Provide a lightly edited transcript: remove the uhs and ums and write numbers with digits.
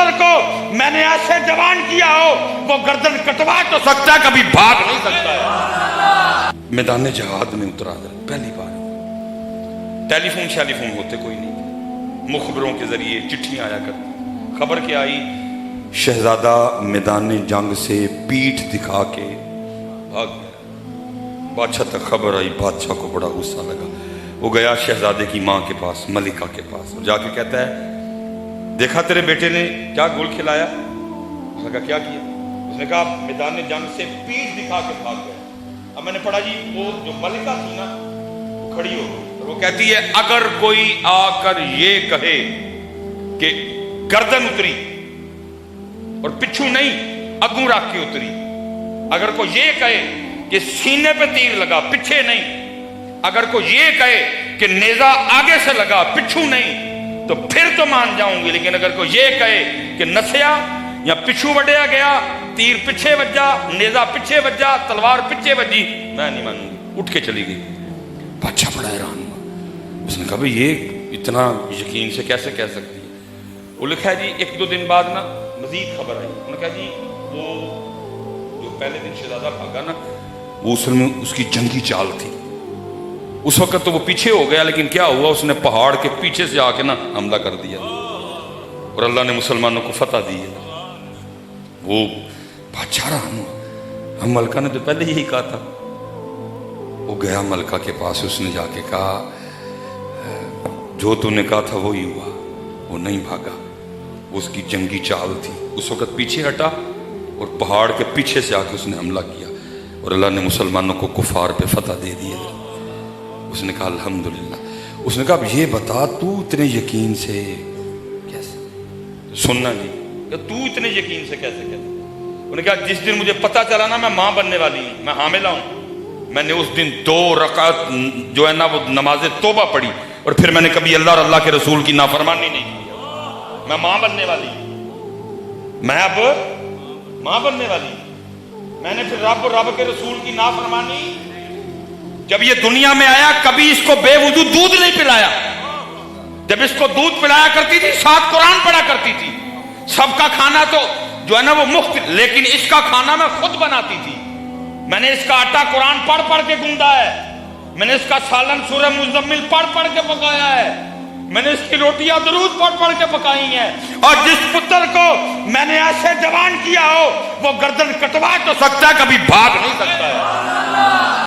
पुत्र को मैंने ऐसे जवान किया हो वो गर्दन कटवा तो सकता है, कभी भाग नहीं सकता है। मैदान जहाद में उतरा पहली बार। टेलीफोन शैलीफोन होते कोई नहीं, मुखबरों के जरिए चिट्ठियां आया करती। खबर क्या आई, शहजादा मैदान जंग से पीठ दिखा के भाग गया। बादशाह तक खबर आई, बादशाह को बड़ा गुस्सा लगा। वो गया शहजादे की माँ के पास, मलिका के पास, और जाके कहता है देखा तेरे बेटे ने क्या गोल खिलाया? उसने कहा क्या किया? उसने कहा मैदान जंग से पीठ दिखा के भाग गया। अब मैंने पढ़ा जी, वो जो मलिका थी ना वो खड़ी हो गई और वो कहती है अगर कोई आकर ये कहे कि गर्दन उतरी और पिछू नहीं अगू रख के उतरी, अगर कोई ये कहे कि सीने पे तीर लगा पीछे नहीं, अगर कोई ये कहे कि नेजा आगे से लगा पिछू नहीं, तो फिर तो मान जाऊंगी। लेकिन अगर कोई ये कहे कि नसिया या पिछू वड्या गया, तीर पीछे वज्जा, नेजा पीछे वज्जा, तलवार पीछे वजी, मैं नहीं मानूंगी। उठ के चली गई। बादशाह बड़ा हैरान हुआ। उसने कहा भाई ये इतना यकीन से कैसे कह सकती है? वो लिखा है जी एक दो दिन बाद ना मजीद खबर आई। उन्होंने कहा जी वो जो पहले दिन शहजादा भागा ना, वो उसमें उसकी जंगी चाल थी। उस वक्त तो वो पीछे हो गया, लेकिन क्या हुआ, उसने पहाड़ के पीछे से आके ना हमला कर दिया और अल्लाह ने मुसलमानों को फतह दी है। वो बादशाह हम मलका ने तो पहले यही कहा था। वो गया मलका के पास, उसने जाके कहा जो तूने कहा था वो ही हुआ, वो नहीं भागा, उसकी जंगी चाल थी। उस वक्त पीछे हटा और पहाड़ के पीछे से आके उसने हमला किया और अल्लाह ने मुसलमानों को कुफार पे फतह दे दी है। उसने कहा अल्हम्दुलिल्लाह। उसने कहा अब ये बता तू इतने यकीन से कैसे? सुनना जी, तू इतने यकीन से कैसे कहता? उन्होंने कहा जिस दिन मुझे पता चला ना मैं मां बनने वाली हूं, मैं हामिला हूं, मैंने उस दिन 2 रकात जो है ना वो नमाज तौबा पढ़ी और फिर मैंने कभी अल्लाह और अल्लाह के रसूल की नाफरमानी नहीं की। मैं मां बनने वाली हूं, मैं अब मां बनने वाली हूं। मैंने फिर रब के रसूल की नाफरमानी, जब ये दुनिया में आया कभी इसको बेवजू दूध नहीं पिलाया। जब इसको दूध पिलाया करती थी 7 कुरान पढ़ा करती थी। सबका खाना तो जो है ना वो मुफ्त, लेकिन इसका खाना मैं खुद बनाती थी। मैंने इसका आटा कुरान पढ़ पढ़ के गूंदा है, मैंने इसका सालन सूरह मुज़म्मिल पढ़ पढ़ के पकाया है, मैंने इसकी रोटियां दरूद पढ़ पढ़ के पकाई हैं। और जिस पुत्र को मैंने ऐसे जवान किया हो वो गर्दन कटवा तो सकता है, कभी भाग नहीं सकता है।